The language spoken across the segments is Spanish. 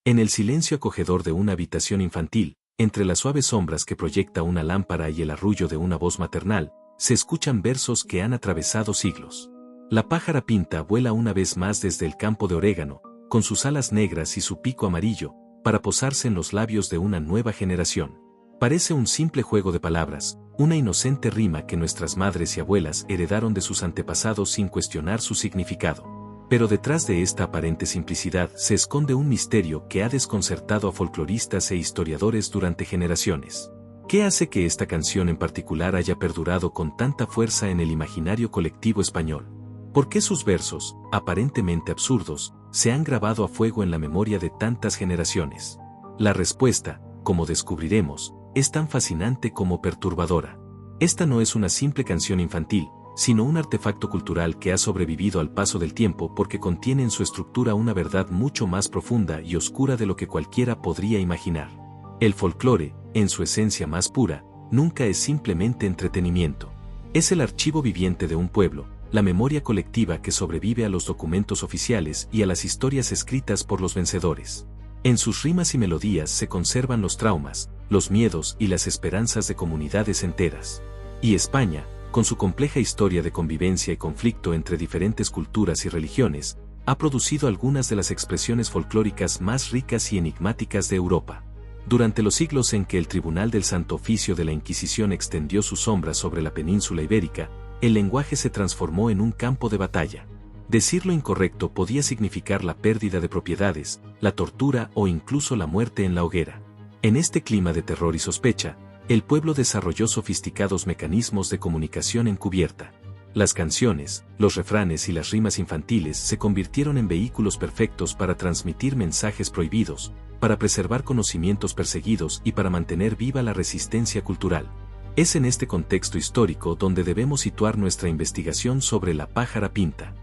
En el silencio acogedor de una habitación infantil, entre las suaves sombras que proyecta una lámpara y el arrullo de una voz maternal, se escuchan versos que han atravesado siglos. La pájara pinta vuela una vez más desde el campo de orégano, con sus alas negras y su pico amarillo, para posarse en los labios de una nueva generación. Parece un simple juego de palabras, una inocente rima que nuestras madres y abuelas heredaron de sus antepasados sin cuestionar su significado. Pero detrás de esta aparente simplicidad se esconde un misterio que ha desconcertado a folcloristas e historiadores durante generaciones. ¿Qué hace que esta canción en particular haya perdurado con tanta fuerza en el imaginario colectivo español? ¿Por qué sus versos, aparentemente absurdos, se han grabado a fuego en la memoria de tantas generaciones? La respuesta, como descubriremos, es tan fascinante como perturbadora. Esta no es una simple canción infantil, sino un artefacto cultural que ha sobrevivido al paso del tiempo porque contiene en su estructura una verdad mucho más profunda y oscura de lo que cualquiera podría imaginar. El folclore, en su esencia más pura, nunca es simplemente entretenimiento. Es el archivo viviente de un pueblo, la memoria colectiva que sobrevive a los documentos oficiales y a las historias escritas por los vencedores. En sus rimas y melodías se conservan los traumas, los miedos y las esperanzas de comunidades enteras. Y España, con su compleja historia de convivencia y conflicto entre diferentes culturas y religiones, ha producido algunas de las expresiones folclóricas más ricas y enigmáticas de Europa. Durante los siglos en que el Tribunal del Santo Oficio de la Inquisición extendió su sombra sobre la península ibérica, el lenguaje se transformó en un campo de batalla. Decir lo incorrecto podía significar la pérdida de propiedades, la tortura o incluso la muerte en la hoguera. En este clima de terror y sospecha, el pueblo desarrolló sofisticados mecanismos de comunicación encubierta. Las canciones, los refranes y las rimas infantiles se convirtieron en vehículos perfectos para transmitir mensajes prohibidos, para preservar conocimientos perseguidos y para mantener viva la resistencia cultural. Es en este contexto histórico donde debemos situar nuestra investigación sobre la pájara pinta.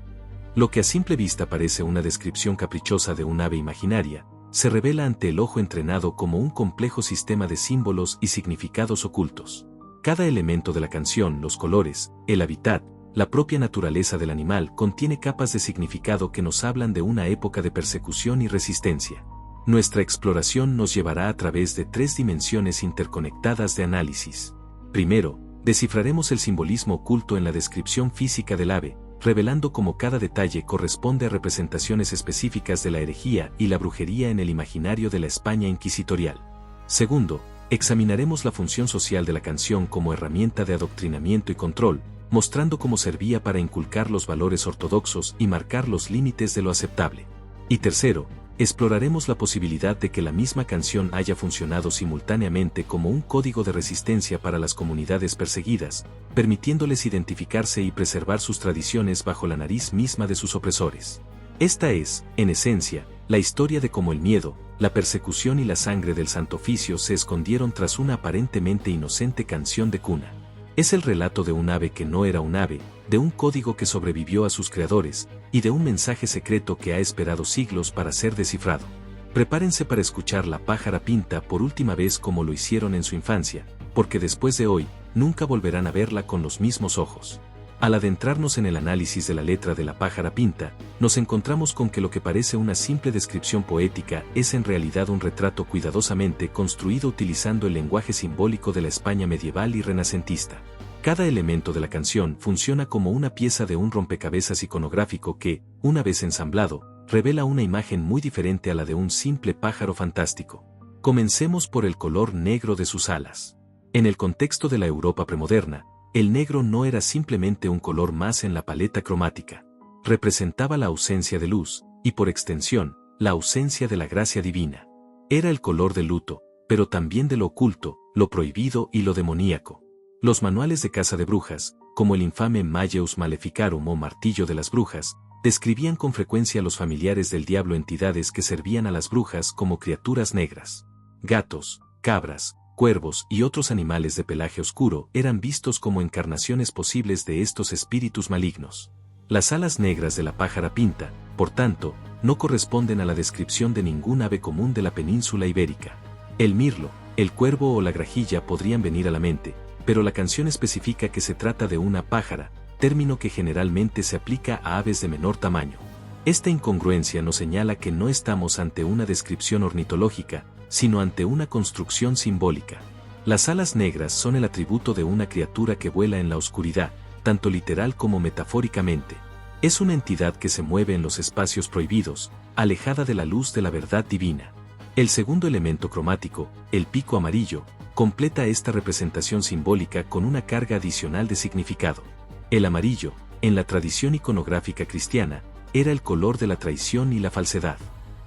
Lo que a simple vista parece una descripción caprichosa de un ave imaginaria, se revela ante el ojo entrenado como un complejo sistema de símbolos y significados ocultos. Cada elemento de la canción, los colores, el hábitat, la propia naturaleza del animal contiene capas de significado que nos hablan de una época de persecución y resistencia. Nuestra exploración nos llevará a través de 3 dimensiones interconectadas de análisis. Primero, descifraremos el simbolismo oculto en la descripción física del ave, revelando cómo cada detalle corresponde a representaciones específicas de la herejía y la brujería en el imaginario de la España inquisitorial. Segundo, examinaremos la función social de la canción como herramienta de adoctrinamiento y control, mostrando cómo servía para inculcar los valores ortodoxos y marcar los límites de lo aceptable. Y tercero, exploraremos la posibilidad de que la misma canción haya funcionado simultáneamente como un código de resistencia para las comunidades perseguidas, permitiéndoles identificarse y preservar sus tradiciones bajo la nariz misma de sus opresores. Esta es, en esencia, la historia de cómo el miedo, la persecución y la sangre del Santo Oficio se escondieron tras una aparentemente inocente canción de cuna. Es el relato de un ave que no era un ave, de un código que sobrevivió a sus creadores, y de un mensaje secreto que ha esperado siglos para ser descifrado. Prepárense para escuchar la pájara pinta por última vez como lo hicieron en su infancia, porque después de hoy, nunca volverán a verla con los mismos ojos. Al adentrarnos en el análisis de la letra de la pájara pinta, nos encontramos con que lo que parece una simple descripción poética es en realidad un retrato cuidadosamente construido utilizando el lenguaje simbólico de la España medieval y renacentista. Cada elemento de la canción funciona como una pieza de un rompecabezas iconográfico que, una vez ensamblado, revela una imagen muy diferente a la de un simple pájaro fantástico. Comencemos por el color negro de sus alas. En el contexto de la Europa premoderna, el negro no era simplemente un color más en la paleta cromática. Representaba la ausencia de luz, y por extensión, la ausencia de la gracia divina. Era el color del luto, pero también de lo oculto, lo prohibido y lo demoníaco. Los manuales de caza de brujas, como el infame Malleus Maleficarum o Martillo de las Brujas, describían con frecuencia a los familiares del diablo, entidades que servían a las brujas como criaturas negras. Gatos, cabras, cuervos y otros animales de pelaje oscuro eran vistos como encarnaciones posibles de estos espíritus malignos. Las alas negras de la pájara pinta, por tanto, no corresponden a la descripción de ningún ave común de la península ibérica. El mirlo, el cuervo o la grajilla podrían venir a la mente, pero la canción especifica que se trata de una pájara, término que generalmente se aplica a aves de menor tamaño. Esta incongruencia nos señala que no estamos ante una descripción ornitológica, sino ante una construcción simbólica. Las alas negras son el atributo de una criatura que vuela en la oscuridad, tanto literal como metafóricamente. Es una entidad que se mueve en los espacios prohibidos, alejada de la luz de la verdad divina. El segundo elemento cromático, el pico amarillo, completa esta representación simbólica con una carga adicional de significado. El amarillo, en la tradición iconográfica cristiana, era el color de la traición y la falsedad.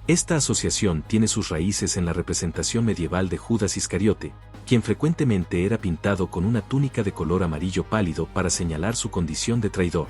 Esta asociación tiene sus raíces en la representación medieval de Judas Iscariote, quien frecuentemente era pintado con una túnica de color amarillo pálido para señalar su condición de traidor.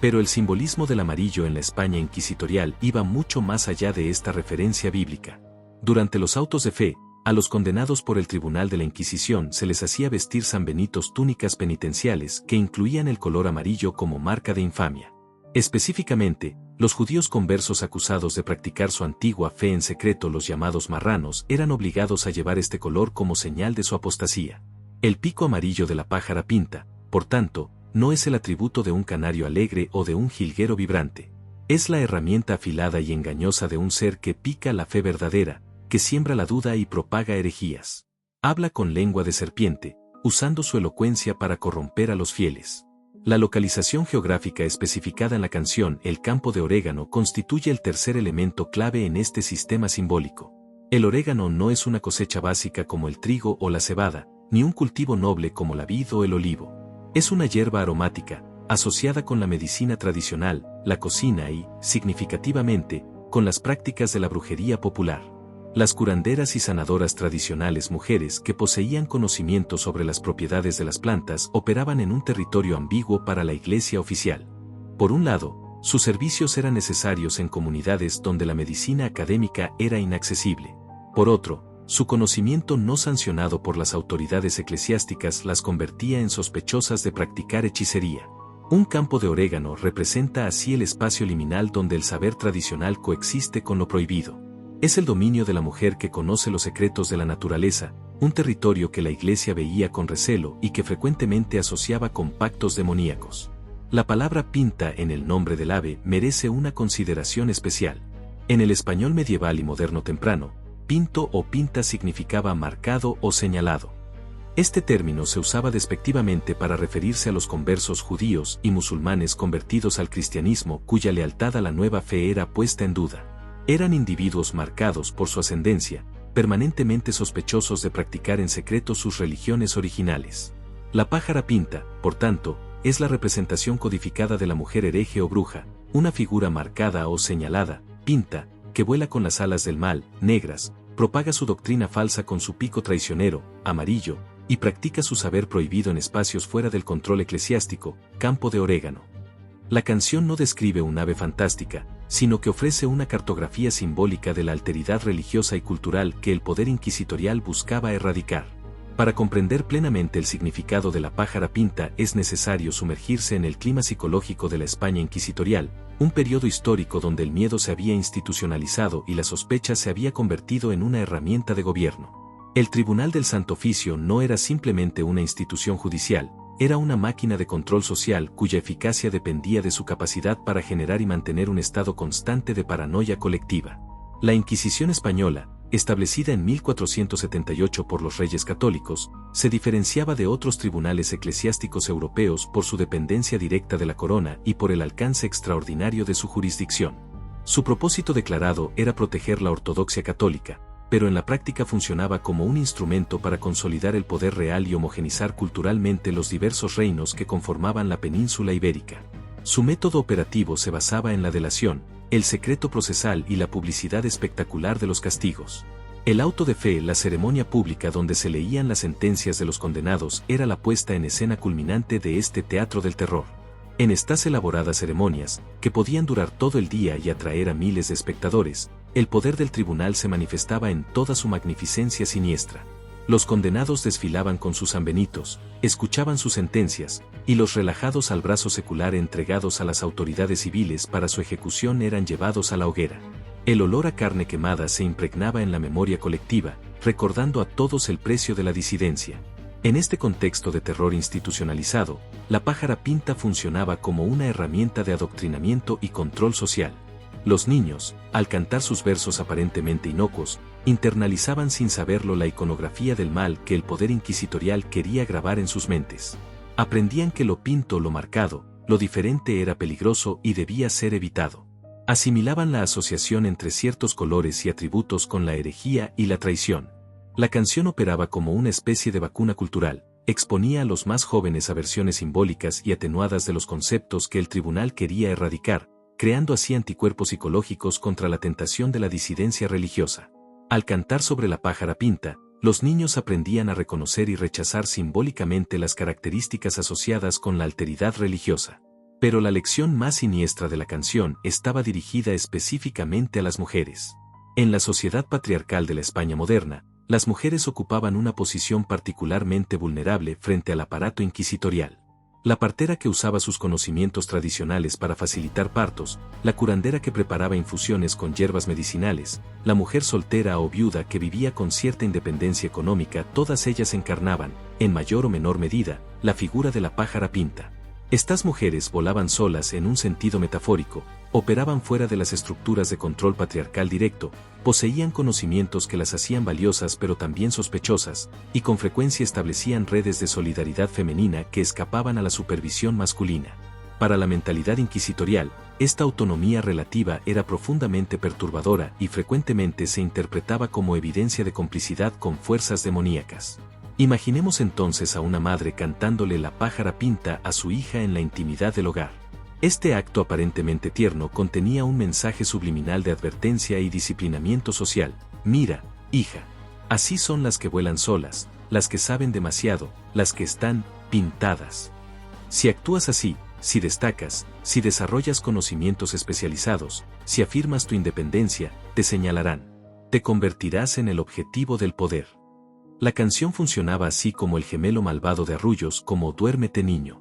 Pero el simbolismo del amarillo en la España inquisitorial iba mucho más allá de esta referencia bíblica. Durante los autos de fe, a los condenados por el Tribunal de la Inquisición se les hacía vestir sanbenitos túnicas penitenciales que incluían el color amarillo como marca de infamia. Específicamente, los judíos conversos acusados de practicar su antigua fe en secreto, los llamados marranos, eran obligados a llevar este color como señal de su apostasía. El pico amarillo de la pájara pinta, por tanto, no es el atributo de un canario alegre o de un jilguero vibrante. Es la herramienta afilada y engañosa de un ser que pica la fe verdadera, que siembra la duda y propaga herejías. Habla con lengua de serpiente, usando su elocuencia para corromper a los fieles. La localización geográfica especificada en la canción El campo de orégano constituye el tercer elemento clave en este sistema simbólico. El orégano no es una cosecha básica como el trigo o la cebada, ni un cultivo noble como la vid o el olivo. Es una hierba aromática, asociada con la medicina tradicional, la cocina y, significativamente, con las prácticas de la brujería popular. Las curanderas y sanadoras tradicionales, mujeres que poseían conocimiento sobre las propiedades de las plantas, operaban en un territorio ambiguo para la iglesia oficial. Por un lado, sus servicios eran necesarios en comunidades donde la medicina académica era inaccesible. Por otro, su conocimiento no sancionado por las autoridades eclesiásticas las convertía en sospechosas de practicar hechicería. Un campo de orégano representa así el espacio liminal donde el saber tradicional coexiste con lo prohibido. Es el dominio de la mujer que conoce los secretos de la naturaleza, un territorio que la Iglesia veía con recelo y que frecuentemente asociaba con pactos demoníacos. La palabra pinta en el nombre del ave merece una consideración especial. En el español medieval y moderno temprano, pinto o pinta significaba marcado o señalado. Este término se usaba despectivamente para referirse a los conversos judíos y musulmanes convertidos al cristianismo cuya lealtad a la nueva fe era puesta en duda. Eran individuos marcados por su ascendencia, permanentemente sospechosos de practicar en secreto sus religiones originales. La pájara pinta, por tanto, es la representación codificada de la mujer hereje o bruja, una figura marcada o señalada, pinta, que vuela con las alas del mal, negras, propaga su doctrina falsa con su pico traicionero, amarillo, y practica su saber prohibido en espacios fuera del control eclesiástico, campo de orégano. La canción no describe un ave fantástica, sino que ofrece una cartografía simbólica de la alteridad religiosa y cultural que el poder inquisitorial buscaba erradicar. Para comprender plenamente el significado de la pájara pinta es necesario sumergirse en el clima psicológico de la España inquisitorial, un periodo histórico donde el miedo se había institucionalizado y la sospecha se había convertido en una herramienta de gobierno. El Tribunal del Santo Oficio no era simplemente una institución judicial, era una máquina de control social cuya eficacia dependía de su capacidad para generar y mantener un estado constante de paranoia colectiva. La Inquisición española, establecida en 1478 por los Reyes Católicos, se diferenciaba de otros tribunales eclesiásticos europeos por su dependencia directa de la corona y por el alcance extraordinario de su jurisdicción. Su propósito declarado era proteger la ortodoxia católica, pero en la práctica funcionaba como un instrumento para consolidar el poder real y homogenizar culturalmente los diversos reinos que conformaban la península ibérica. Su método operativo se basaba en la delación, el secreto procesal y la publicidad espectacular de los castigos. El auto de fe, la ceremonia pública donde se leían las sentencias de los condenados, era la puesta en escena culminante de este teatro del terror. En estas elaboradas ceremonias, que podían durar todo el día y atraer a miles de espectadores, el poder del tribunal se manifestaba en toda su magnificencia siniestra. Los condenados desfilaban con sus sanbenitos, escuchaban sus sentencias, y los relajados al brazo secular entregados a las autoridades civiles para su ejecución eran llevados a la hoguera. El olor a carne quemada se impregnaba en la memoria colectiva, recordando a todos el precio de la disidencia. En este contexto de terror institucionalizado, la pájara pinta funcionaba como una herramienta de adoctrinamiento y control social. Los niños, al cantar sus versos aparentemente inocuos, internalizaban sin saberlo la iconografía del mal que el poder inquisitorial quería grabar en sus mentes. Aprendían que lo pinto, lo marcado, lo diferente era peligroso y debía ser evitado. Asimilaban la asociación entre ciertos colores y atributos con la herejía y la traición. La canción operaba como una especie de vacuna cultural, exponía a los más jóvenes a versiones simbólicas y atenuadas de los conceptos que el tribunal quería erradicar, creando así anticuerpos psicológicos contra la tentación de la disidencia religiosa. Al cantar sobre la pájara pinta, los niños aprendían a reconocer y rechazar simbólicamente las características asociadas con la alteridad religiosa. Pero la lección más siniestra de la canción estaba dirigida específicamente a las mujeres. En la sociedad patriarcal de la España moderna, las mujeres ocupaban una posición particularmente vulnerable frente al aparato inquisitorial. La partera que usaba sus conocimientos tradicionales para facilitar partos, la curandera que preparaba infusiones con hierbas medicinales, la mujer soltera o viuda que vivía con cierta independencia económica, todas ellas encarnaban, en mayor o menor medida, la figura de la pájara pinta. Estas mujeres volaban solas en un sentido metafórico, operaban fuera de las estructuras de control patriarcal directo, poseían conocimientos que las hacían valiosas pero también sospechosas, y con frecuencia establecían redes de solidaridad femenina que escapaban a la supervisión masculina. Para la mentalidad inquisitorial, esta autonomía relativa era profundamente perturbadora y frecuentemente se interpretaba como evidencia de complicidad con fuerzas demoníacas. Imaginemos entonces a una madre cantándole la pájara pinta a su hija en la intimidad del hogar. Este acto aparentemente tierno contenía un mensaje subliminal de advertencia y disciplinamiento social. Mira, hija, así son las que vuelan solas, las que saben demasiado, las que están pintadas. Si actúas así, si destacas, si desarrollas conocimientos especializados, si afirmas tu independencia, te señalarán. Te convertirás en el objetivo del poder. La canción funcionaba así como el gemelo malvado de Arrullos, como Duérmete niño.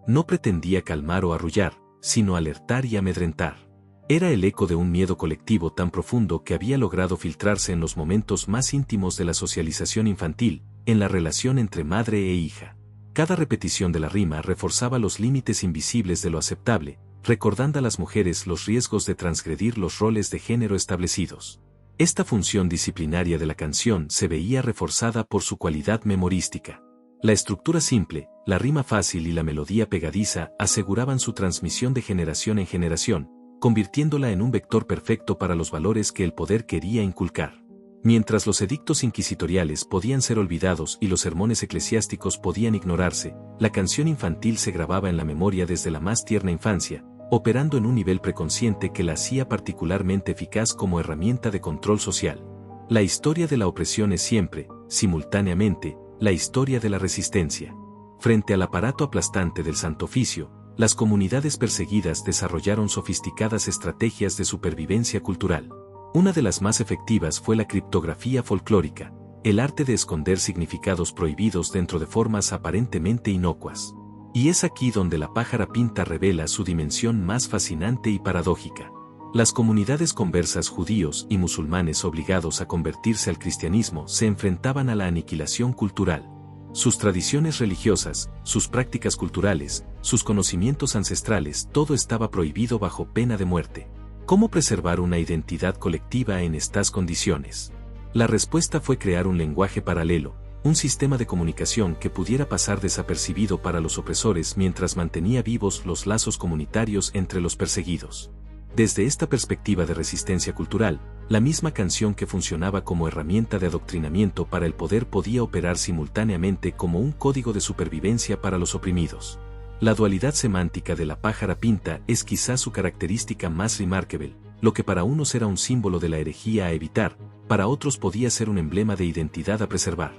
No pretendía calmar o arrullar, sino alertar y amedrentar. Era el eco de un miedo colectivo tan profundo que había logrado filtrarse en los momentos más íntimos de la socialización infantil, en la relación entre madre e hija. Cada repetición de la rima reforzaba los límites invisibles de lo aceptable, recordando a las mujeres los riesgos de transgredir los roles de género establecidos. Esta función disciplinaria de la canción se veía reforzada por su cualidad memorística. La estructura simple, la rima fácil y la melodía pegadiza aseguraban su transmisión de generación en generación, convirtiéndola en un vector perfecto para los valores que el poder quería inculcar. Mientras los edictos inquisitoriales podían ser olvidados y los sermones eclesiásticos podían ignorarse, la canción infantil se grababa en la memoria desde la más tierna infancia, operando en un nivel preconsciente que la hacía particularmente eficaz como herramienta de control social. La historia de la opresión es siempre, simultáneamente, la historia de la resistencia. Frente al aparato aplastante del Santo Oficio, las comunidades perseguidas desarrollaron sofisticadas estrategias de supervivencia cultural. Una de las más efectivas fue la criptografía folclórica, el arte de esconder significados prohibidos dentro de formas aparentemente inocuas. Y es aquí donde la pájara pinta revela su dimensión más fascinante y paradójica. Las comunidades conversas judíos y musulmanes obligados a convertirse al cristianismo se enfrentaban a la aniquilación cultural. Sus tradiciones religiosas, sus prácticas culturales, sus conocimientos ancestrales, todo estaba prohibido bajo pena de muerte. ¿Cómo preservar una identidad colectiva en estas condiciones? La respuesta fue crear un lenguaje paralelo, un sistema de comunicación que pudiera pasar desapercibido para los opresores mientras mantenía vivos los lazos comunitarios entre los perseguidos. Desde esta perspectiva de resistencia cultural, la misma canción que funcionaba como herramienta de adoctrinamiento para el poder podía operar simultáneamente como un código de supervivencia para los oprimidos. La dualidad semántica de la pájara pinta es quizás su característica más remarkable. Lo que para unos era un símbolo de la herejía a evitar, para otros podía ser un emblema de identidad a preservar.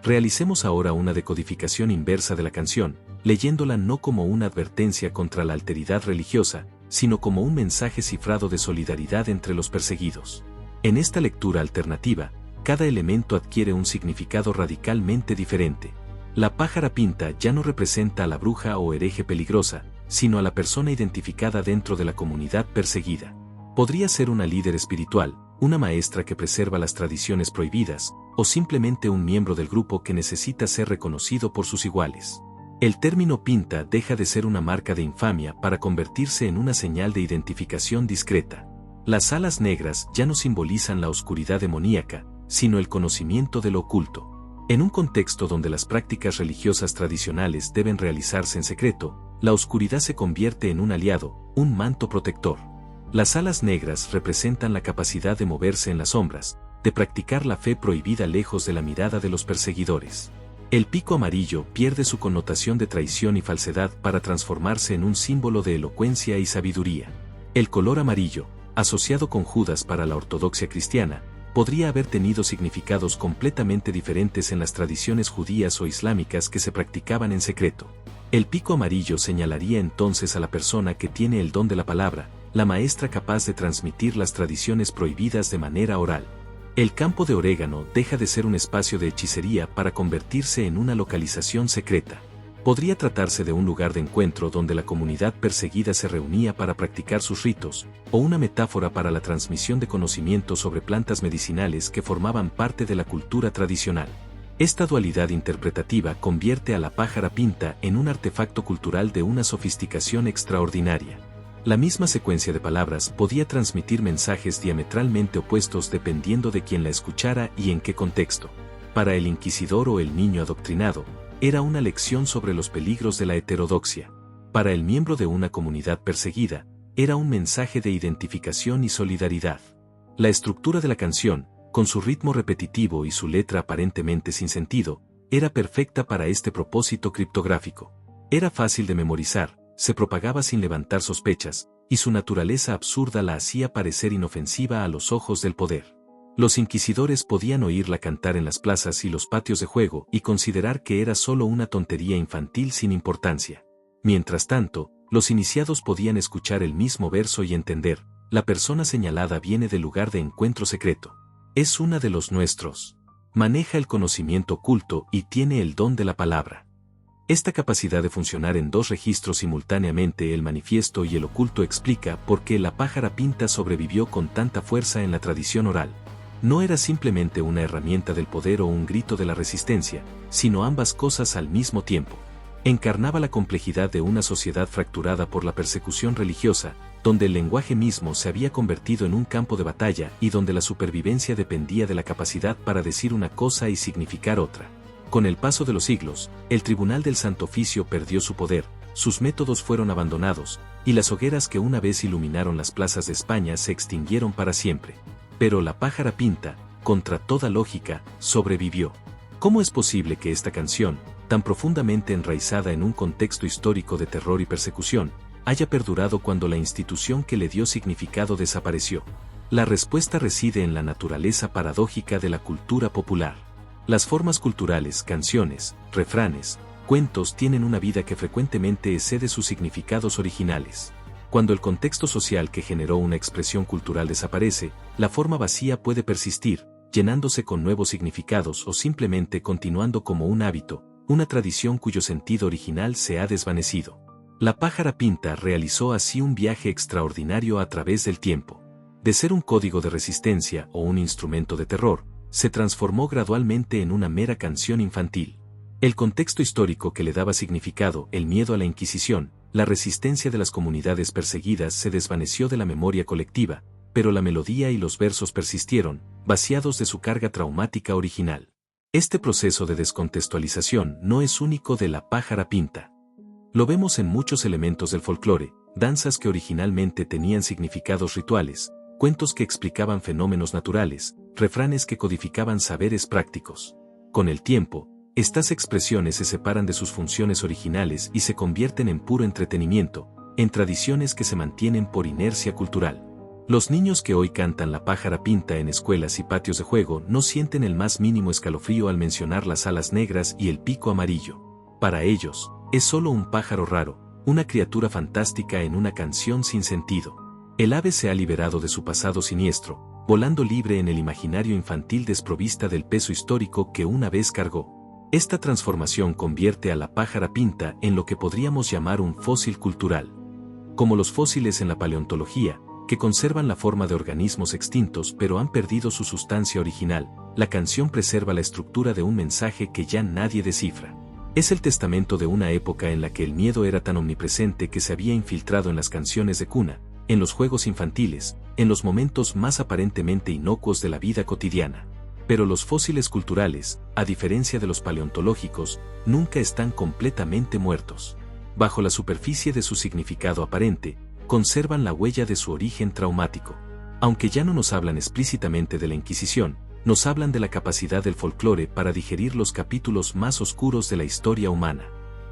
Realicemos ahora una decodificación inversa de la canción, leyéndola no como una advertencia contra la alteridad religiosa, sino como un mensaje cifrado de solidaridad entre los perseguidos. En esta lectura alternativa, cada elemento adquiere un significado radicalmente diferente. La pájara pinta ya no representa a la bruja o hereje peligrosa, sino a la persona identificada dentro de la comunidad perseguida. Podría ser una líder espiritual, una maestra que preserva las tradiciones prohibidas, o simplemente un miembro del grupo que necesita ser reconocido por sus iguales. El término pinta deja de ser una marca de infamia para convertirse en una señal de identificación discreta. Las alas negras ya no simbolizan la oscuridad demoníaca, sino el conocimiento de lo oculto. En un contexto donde las prácticas religiosas tradicionales deben realizarse en secreto, la oscuridad se convierte en un aliado, un manto protector. Las alas negras representan la capacidad de moverse en las sombras, de practicar la fe prohibida lejos de la mirada de los perseguidores. El pico amarillo pierde su connotación de traición y falsedad para transformarse en un símbolo de elocuencia y sabiduría. El color amarillo, asociado con Judas para la ortodoxia cristiana, podría haber tenido significados completamente diferentes en las tradiciones judías o islámicas que se practicaban en secreto. El pico amarillo señalaría entonces a la persona que tiene el don de la palabra, la maestra capaz de transmitir las tradiciones prohibidas de manera oral. El campo de orégano deja de ser un espacio de hechicería para convertirse en una localización secreta. Podría tratarse de un lugar de encuentro donde la comunidad perseguida se reunía para practicar sus ritos, o una metáfora para la transmisión de conocimientos sobre plantas medicinales que formaban parte de la cultura tradicional. Esta dualidad interpretativa convierte a la pájara pinta en un artefacto cultural de una sofisticación extraordinaria. La misma secuencia de palabras podía transmitir mensajes diametralmente opuestos dependiendo de quién la escuchara y en qué contexto. Para el inquisidor o el niño adoctrinado, era una lección sobre los peligros de la heterodoxia. Para el miembro de una comunidad perseguida, era un mensaje de identificación y solidaridad. La estructura de la canción, con su ritmo repetitivo y su letra aparentemente sin sentido, era perfecta para este propósito criptográfico. Era fácil de memorizar, se propagaba sin levantar sospechas, y su naturaleza absurda la hacía parecer inofensiva a los ojos del poder. Los inquisidores podían oírla cantar en las plazas y los patios de juego y considerar que era solo una tontería infantil sin importancia. Mientras tanto, los iniciados podían escuchar el mismo verso y entender, la persona señalada viene del lugar de encuentro secreto. Es una de los nuestros. Maneja el conocimiento oculto y tiene el don de la palabra. Esta capacidad de funcionar en dos registros simultáneamente, el manifiesto y el oculto, explica por qué la pájara pinta sobrevivió con tanta fuerza en la tradición oral. No era simplemente una herramienta del poder o un grito de la resistencia, sino ambas cosas al mismo tiempo. Encarnaba la complejidad de una sociedad fracturada por la persecución religiosa, donde el lenguaje mismo se había convertido en un campo de batalla y donde la supervivencia dependía de la capacidad para decir una cosa y significar otra. Con el paso de los siglos, el Tribunal del Santo Oficio perdió su poder, sus métodos fueron abandonados, y las hogueras que una vez iluminaron las plazas de España se extinguieron para siempre. Pero la pájara pinta, contra toda lógica, sobrevivió. ¿Cómo es posible que esta canción, tan profundamente enraizada en un contexto histórico de terror y persecución, haya perdurado cuando la institución que le dio significado desapareció? La respuesta reside en la naturaleza paradójica de la cultura popular. Las formas culturales, canciones, refranes, cuentos tienen una vida que frecuentemente excede sus significados originales. Cuando el contexto social que generó una expresión cultural desaparece, la forma vacía puede persistir, llenándose con nuevos significados o simplemente continuando como un hábito, una tradición cuyo sentido original se ha desvanecido. La pájara pinta realizó así un viaje extraordinario a través del tiempo. De ser un código de resistencia o un instrumento de terror, se transformó gradualmente en una mera canción infantil. El contexto histórico que le daba significado, el miedo a la Inquisición, la resistencia de las comunidades perseguidas, se desvaneció de la memoria colectiva, pero la melodía y los versos persistieron, vaciados de su carga traumática original. Este proceso de descontextualización no es único de la pájara pinta. Lo vemos en muchos elementos del folclore, danzas que originalmente tenían significados rituales, cuentos que explicaban fenómenos naturales, refranes que codificaban saberes prácticos. Con el tiempo, estas expresiones se separan de sus funciones originales y se convierten en puro entretenimiento, en tradiciones que se mantienen por inercia cultural. Los niños que hoy cantan la pájara pinta en escuelas y patios de juego no sienten el más mínimo escalofrío al mencionar las alas negras y el pico amarillo. Para ellos, es solo un pájaro raro, una criatura fantástica en una canción sin sentido. El ave se ha liberado de su pasado siniestro, volando libre en el imaginario infantil desprovista del peso histórico que una vez cargó. Esta transformación convierte a la pájara pinta en lo que podríamos llamar un fósil cultural. Como los fósiles en la paleontología, que conservan la forma de organismos extintos pero han perdido su sustancia original, la canción preserva la estructura de un mensaje que ya nadie descifra. Es el testamento de una época en la que el miedo era tan omnipresente que se había infiltrado en las canciones de cuna, en los juegos infantiles, en los momentos más aparentemente inocuos de la vida cotidiana. Pero los fósiles culturales, a diferencia de los paleontológicos, nunca están completamente muertos. Bajo la superficie de su significado aparente, conservan la huella de su origen traumático. Aunque ya no nos hablan explícitamente de la Inquisición, nos hablan de la capacidad del folclore para digerir los capítulos más oscuros de la historia humana.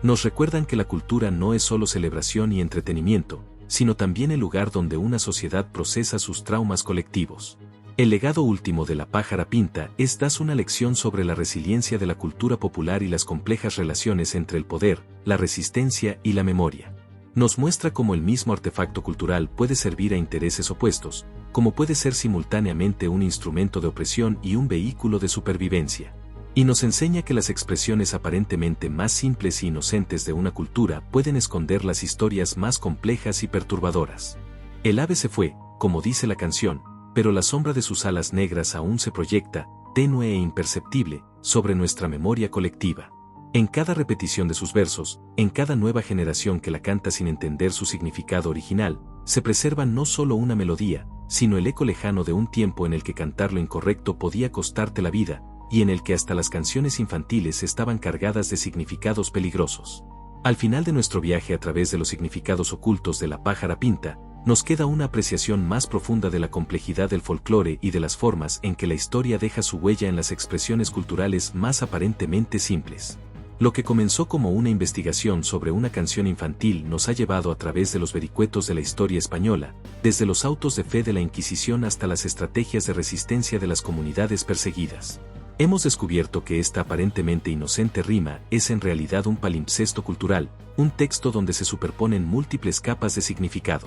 Nos recuerdan que la cultura no es solo celebración y entretenimiento, sino también el lugar donde una sociedad procesa sus traumas colectivos. El legado último de La pájara pinta es una lección sobre la resiliencia de la cultura popular y las complejas relaciones entre el poder, la resistencia y la memoria. Nos muestra cómo el mismo artefacto cultural puede servir a intereses opuestos, como puede ser simultáneamente un instrumento de opresión y un vehículo de supervivencia. Y nos enseña que las expresiones aparentemente más simples e inocentes de una cultura pueden esconder las historias más complejas y perturbadoras. El ave se fue, como dice la canción, pero la sombra de sus alas negras aún se proyecta, tenue e imperceptible, sobre nuestra memoria colectiva. En cada repetición de sus versos, en cada nueva generación que la canta sin entender su significado original, se preserva no solo una melodía, sino el eco lejano de un tiempo en el que cantar lo incorrecto podía costarte la vida, y en el que hasta las canciones infantiles estaban cargadas de significados peligrosos. Al final de nuestro viaje a través de los significados ocultos de La pájara pinta, nos queda una apreciación más profunda de la complejidad del folclore y de las formas en que la historia deja su huella en las expresiones culturales más aparentemente simples. Lo que comenzó como una investigación sobre una canción infantil nos ha llevado a través de los vericuetos de la historia española, desde los autos de fe de la Inquisición hasta las estrategias de resistencia de las comunidades perseguidas. Hemos descubierto que esta aparentemente inocente rima es en realidad un palimpsesto cultural, un texto donde se superponen múltiples capas de significado.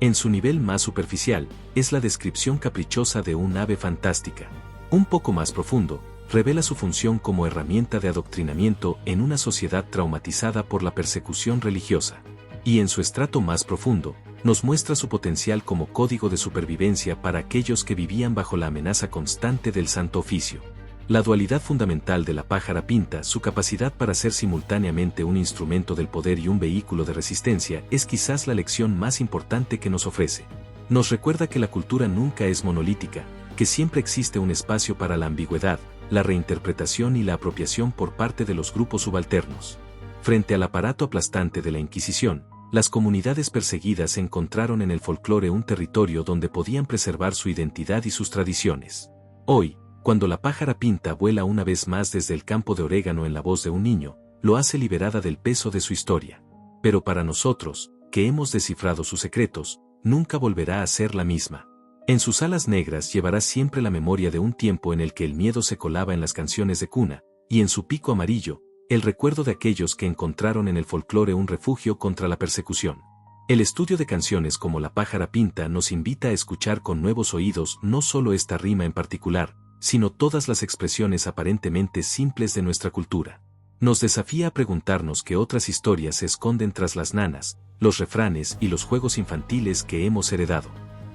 En su nivel más superficial, es la descripción caprichosa de un ave fantástica. Un poco más profundo, revela su función como herramienta de adoctrinamiento en una sociedad traumatizada por la persecución religiosa. Y en su estrato más profundo, nos muestra su potencial como código de supervivencia para aquellos que vivían bajo la amenaza constante del Santo Oficio. La dualidad fundamental de La pájara pinta, su capacidad para ser simultáneamente un instrumento del poder y un vehículo de resistencia, es quizás la lección más importante que nos ofrece. Nos recuerda que la cultura nunca es monolítica, que siempre existe un espacio para la ambigüedad, la reinterpretación y la apropiación por parte de los grupos subalternos. Frente al aparato aplastante de la Inquisición, las comunidades perseguidas encontraron en el folclore un territorio donde podían preservar su identidad y sus tradiciones. Hoy, cuando La pájara pinta vuela una vez más desde el campo de orégano en la voz de un niño, lo hace liberada del peso de su historia. Pero para nosotros, que hemos descifrado sus secretos, nunca volverá a ser la misma. En sus alas negras llevará siempre la memoria de un tiempo en el que el miedo se colaba en las canciones de cuna, y en su pico amarillo, el recuerdo de aquellos que encontraron en el folclore un refugio contra la persecución. El estudio de canciones como La pájara pinta nos invita a escuchar con nuevos oídos no solo esta rima en particular, sino todas las expresiones aparentemente simples de nuestra cultura. Nos desafía a preguntarnos qué otras historias se esconden tras las nanas, los refranes y los juegos infantiles que hemos heredado.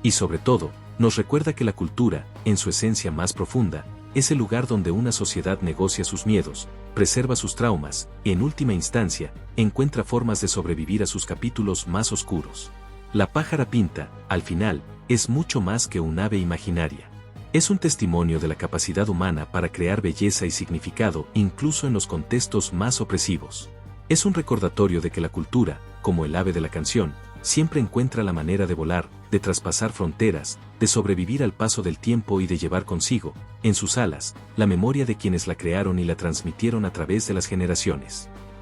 Y sobre todo, nos recuerda que la cultura, en su esencia más profunda, es el lugar donde una sociedad negocia sus miedos, preserva sus traumas, y en última instancia, encuentra formas de sobrevivir a sus capítulos más oscuros. La pájara pinta, al final, es mucho más que un ave imaginaria. Es un testimonio de la capacidad humana para crear belleza y significado incluso en los contextos más opresivos. Es un recordatorio de que la cultura, como el ave de la canción, siempre encuentra la manera de volar, de traspasar fronteras, de sobrevivir al paso del tiempo y de llevar consigo, en sus alas, la memoria de quienes la crearon y la transmitieron a través de las generaciones.